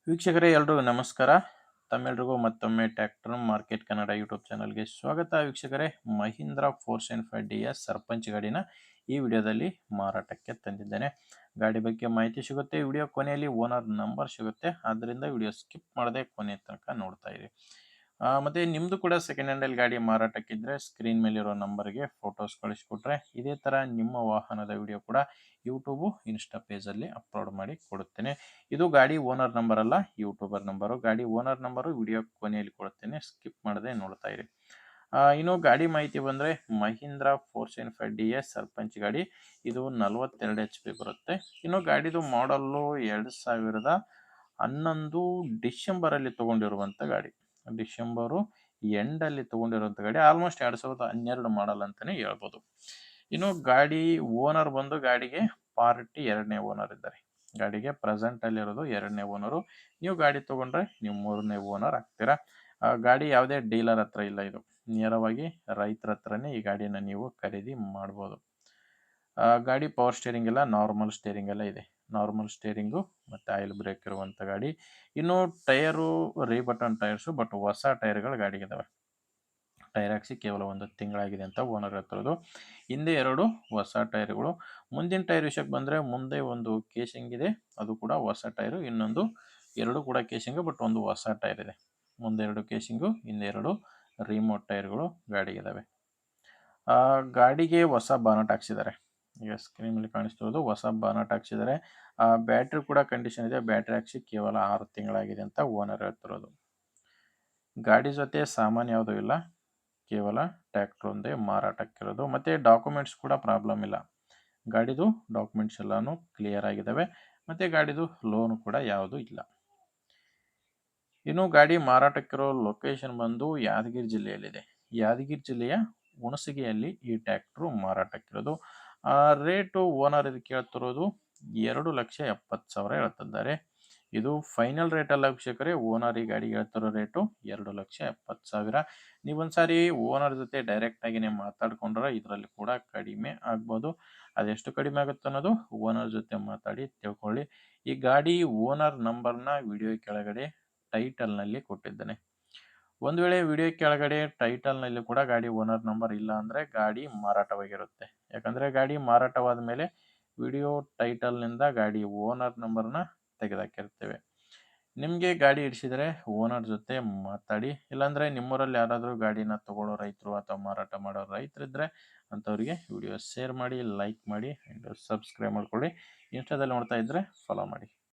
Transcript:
ವೀಕ್ಷಕರೇ ಎಲ್ರಿಗೂ ನಮಸ್ಕಾರ. ತಮ್ಮೆಲ್ರಿಗೂ ಮತ್ತೊಮ್ಮೆ ಟ್ರ್ಯಾಕ್ಟರ್ ಮಾರ್ಕೆಟ್ ಕನ್ನಡ ಯೂಟ್ಯೂಬ್ ಚಾನಲ್ಗೆ ಸ್ವಾಗತ. ವೀಕ್ಷಕರೇ, ಮಹೀಂದ್ರ 475 DS ಸರ್ಪಂಚ್ ಗಾಡಿನ ಈ ವಿಡಿಯೋದಲ್ಲಿ ಮಾರಾಟಕ್ಕೆ ತಂದಿದ್ದೇನೆ. ಗಾಡಿ ಬಗ್ಗೆ ಮಾಹಿತಿ ಸಿಗುತ್ತೆ, ವಿಡಿಯೋ ಕೊನೆಯಲ್ಲಿ ಓನರ್ ನಂಬರ್ ಸಿಗುತ್ತೆ. ಆದ್ದರಿಂದ ವಿಡಿಯೋ ಸ್ಕಿಪ್ ಮಾಡದೆ ಕೊನೆ ತನಕ ನೋಡ್ತಾ ಇರಿ. ಮತ್ತೆ ನಿಮ್ಮದು ಕೂಡ ಸೆಕೆಂಡ್ ಹ್ಯಾಂಡಲ್ಲಿ ಗಾಡಿ ಮಾರಾಟಕ್ಕಿದ್ರೆ ಸ್ಕ್ರೀನ್ ಮೇಲಿರೋ ನಂಬರ್ಗೆ ಫೋಟೋಸ್ ಕಳಿಸ್ಕೊಟ್ರೆ ಇದೇ ಥರ ನಿಮ್ಮ ವಾಹನದ ವಿಡಿಯೋ ಕೂಡ ಯೂಟ್ಯೂಬು ಇನ್ಸ್ಟಾ ಪೇಜಲ್ಲಿ ಅಪ್ಲೋಡ್ ಮಾಡಿ ಕೊಡುತ್ತೇನೆ. ಇದು ಗಾಡಿ ಓನರ್ ನಂಬರ್ ಅಲ್ಲ, ಯೂಟ್ಯೂಬರ್ ನಂಬರು. ಗಾಡಿ ಓನರ್ ನಂಬರು ವಿಡಿಯೋ ಕೊನೆಯಲ್ಲಿ ಕೊಡುತ್ತೇನೆ, ಸ್ಕಿಪ್ ಮಾಡದೆ ನೋಡ್ತಾ ಇರಿ. ಇನ್ನು ಗಾಡಿ ಮಾಹಿತಿ ಬಂದರೆ ಮಹೀಂದ್ರ 475 DS ಸರ್ಪಂಚ್ ಗಾಡಿ. ಇದು 42 HP ಬರುತ್ತೆ. ಇನ್ನು ಗಾಡಿದು ಮಾಡಲ್ಲು 2011 ಡಿಸೆಂಬರಲ್ಲಿ ತೊಗೊಂಡಿರುವಂಥ ಗಾಡಿ. ಡಿಸೆಂಬರು ಎಂಡಲ್ಲಿ ತೊಗೊಂಡಿರುವಂಥ ಗಾಡಿ. ಆಲ್ಮೋಸ್ಟ್ 2012 ಮಾಡಲ್ ಅಂತಲೇ ಹೇಳ್ಬೋದು. ಇನ್ನು ಗಾಡಿ ಓನರ್ ಬಂದು ಗಾಡಿಗೆ ಪಾರ್ಟಿ 2ನೇ ಓನರ್ ಇದ್ದಾರೆ. ಗಾಡಿಗೆ ಪ್ರೆಸೆಂಟಲ್ಲಿರೋದು 2ನೇ ಓನರು. ನೀವು ಗಾಡಿ ತೊಗೊಂಡ್ರೆ ನೀವು 3ನೇ ಓನರ್ ಆಗ್ತೀರಾ. ಗಾಡಿ ಯಾವುದೇ ಡೀಲರ್ ಹತ್ರ ಇಲ್ಲ, ಇದು ನೇರವಾಗಿ ರೈತರ ಹತ್ರನೇ ಈ ಗಾಡಿನ ನೀವು ಖರೀದಿ ಮಾಡ್ಬೋದು. ಗಾಡಿ ಪವರ್ ಸ್ಟೇರಿಂಗ್ ಎಲ್ಲ ನಾರ್ಮಲ್ ಸ್ಟೇರಿಂಗ್ ಎಲ್ಲ ಇದೆ. ನಾರ್ಮಲ್ ಸ್ಟೇರಿಂಗು ಮತ್ತು ಆಯಿಲ್ ಬ್ರೇಕ್ ಇರುವಂಥ ಗಾಡಿ. ಇನ್ನು ಟೈರು ರೀಬಟನ್ ಟೈರ್ಸು, ಬಟ್ ಹೊಸ ಟೈರ್ಗಳು ಗಾಡಿಗಿದ್ದಾವೆ. ಟೈರ್ ಹಾಕ್ಸಿ ಕೇವಲ 1 ತಿಂಗಳಾಗಿದೆ ಅಂತ ಓನರ್ ಹೇಳ್ತಿರೋದು. ಹಿಂದೆ 2 ಹೊಸ ಟೈರ್ಗಳು. ಮುಂದಿನ ಟೈರ್ ವಿಷಯಕ್ಕೆ ಬಂದರೆ ಮುಂದೆ ಒಂದು ಕೇಸಿಂಗ್ ಇದೆ, ಅದು ಕೂಡ ಹೊಸ ಟೈರು. ಇನ್ನೊಂದು 2 ಕೂಡ ಕೇಸಿಂಗು, ಬಟ್ ಒಂದು ಹೊಸ ಟೈರ್ ಇದೆ. ಮುಂದೆ 2 ಕೇಸಿಂಗು, ಹಿಂದೆ 2 ರಿಮೋಟ್ ಟೈರ್ಗಳು ಗಾಡಿಗಿದ್ದಾವೆ. ಗಾಡಿಗೆ ಹೊಸ ಬಾನಟ್ ಹಾಕ್ಸಿದ್ದಾರೆ. ಈಗ ಸ್ಕ್ರೀನ್ ಮೇಲೆ ಕಾಣಿಸ್ತಿರೋದು ಹೊಸ ಬಾನಟ್ ಹಾಕ್ಸಿದ್ದಾರೆ. ಬ್ಯಾಟ್ರಿ ಕೂಡ ಕಂಡೀಷನ್ ಇದೆ. ಬ್ಯಾಟ್ರಿ ಹಾಕ್ಸಿ ಕೇವಲ 6 ತಿಂಗಳಾಗಿದೆ ಅಂತ ಓನರ್ ಹೇಳ್ತಿರೋದು. ಗಾಡಿ ಜೊತೆ ಸಾಮಾನು ಯಾವುದೂ ಇಲ್ಲ, ಕೇವಲ ಟ್ರ್ಯಾಕ್ಟರ್ ಒಂದೇ ಮಾರಾಟಕ್ಕಿರೋದು. ಮತ್ತು ಡಾಕ್ಯುಮೆಂಟ್ಸ್ ಕೂಡ ಪ್ರಾಬ್ಲಮ್ ಇಲ್ಲ. ಗಾಡಿದು ಡಾಕ್ಯುಮೆಂಟ್ಸ್ ಎಲ್ಲನೂ ಕ್ಲಿಯರ್ ಆಗಿದ್ದಾವೆ. ಮತ್ತು ಗಾಡಿದು ಲೋನು ಕೂಡ ಯಾವುದೂ ಇಲ್ಲ. ಇನ್ನು ಗಾಡಿ ಮಾರಾಟಕ್ಕಿರೋ ಲೊಕೇಶನ್ ಬಂದು ಯಾದಗಿರಿ ಜಿಲ್ಲೆಯಲ್ಲಿದೆ. ಯಾದಗಿರಿ ಜಿಲ್ಲೆಯ ಹುಣಸಗಿಯಲ್ಲಿ ಈ ಟ್ರ್ಯಾಕ್ಟ್ರು ಮಾರಾಟಕ್ಕಿರೋದು. ರೇಟು ಓನರ್ ಇದಕ್ಕೆ ಹೇಳ್ತಿರೋದು 2,70,000 ಹೇಳ್ತಿದ್ದಾರೆ. ಇದು ಫೈನಲ್ ರೇಟ್ ಅಲ್ಲ ವೀಕ್ಷಕರೇ. ಓನರ್ ಈ ಗಾಡಿಗೆ ಹೇಳ್ತಿರೋ ರೇಟು 2,70,000. ನೀವೊಂದ್ಸಾರಿ ಓನರ್ ಜೊತೆ ಡೈರೆಕ್ಟಾಗಿಯೇ ಮಾತಾಡ್ಕೊಂಡ್ರೆ ಇದರಲ್ಲಿ ಕೂಡ ಕಡಿಮೆ ಆಗ್ಬೋದು. ಅದೆಷ್ಟು ಕಡಿಮೆ ಆಗುತ್ತೆ ಅನ್ನೋದು ಓನರ್ ಜೊತೆ ಮಾತಾಡಿ ತಿಳ್ಕೊಳ್ಳಿ. ಈ ಗಾಡಿ ಓನರ್ ನಂಬರ್ನ ವಿಡಿಯೋ ಕೆಳಗಡೆ ಟೈಟಲ್ನಲ್ಲಿ ಕೊಟ್ಟಿದ್ದೇನೆ. ಒಂದು ವೇಳೆ ವಿಡಿಯೋ ಕೆಳಗಡೆ ಟೈಟಲ್ನಲ್ಲಿ ಕೂಡ ಗಾಡಿ ಓನರ್ ನಂಬರ್ ಇಲ್ಲ ಅಂದರೆ ಗಾಡಿ ಮಾರಾಟವಾಗಿರುತ್ತೆ. ಯಾಕಂದರೆ ಗಾಡಿ ಮಾರಾಟವಾದ ಮೇಲೆ ವಿಡಿಯೋ ಟೈಟಲ್ನಿಂದ ಗಾಡಿ ಓನರ್ ನಂಬರ್ನ ತೆಗೆದಾಕಿರ್ತೇವೆ. ನಿಮಗೆ ಗಾಡಿ ಹಿಡಿಸಿದರೆ ಓನರ್ ಜೊತೆ ಮಾತಾಡಿ. ಇಲ್ಲಾಂದರೆ ನಿಮ್ಮೂರಲ್ಲಿ ಯಾರಾದರೂ ಗಾಡಿನ ತಗೊಳ್ಳೋ ರೈತರು ಅಥವಾ ಮಾರಾಟ ಮಾಡೋ ರೈತರಿದ್ದರೆ ಅಂಥವ್ರಿಗೆ ವಿಡಿಯೋ ಶೇರ್ ಮಾಡಿ, ಲೈಕ್ ಮಾಡಿ ಆ್ಯಂಡ್ ಸಬ್ಸ್ಕ್ರೈಬ್ ಮಾಡ್ಕೊಳ್ಳಿ. ಇನ್ಸ್ಟಾದಲ್ಲಿ ನೋಡ್ತಾ ಇದ್ದರೆ ಫಾಲೋ ಮಾಡಿ.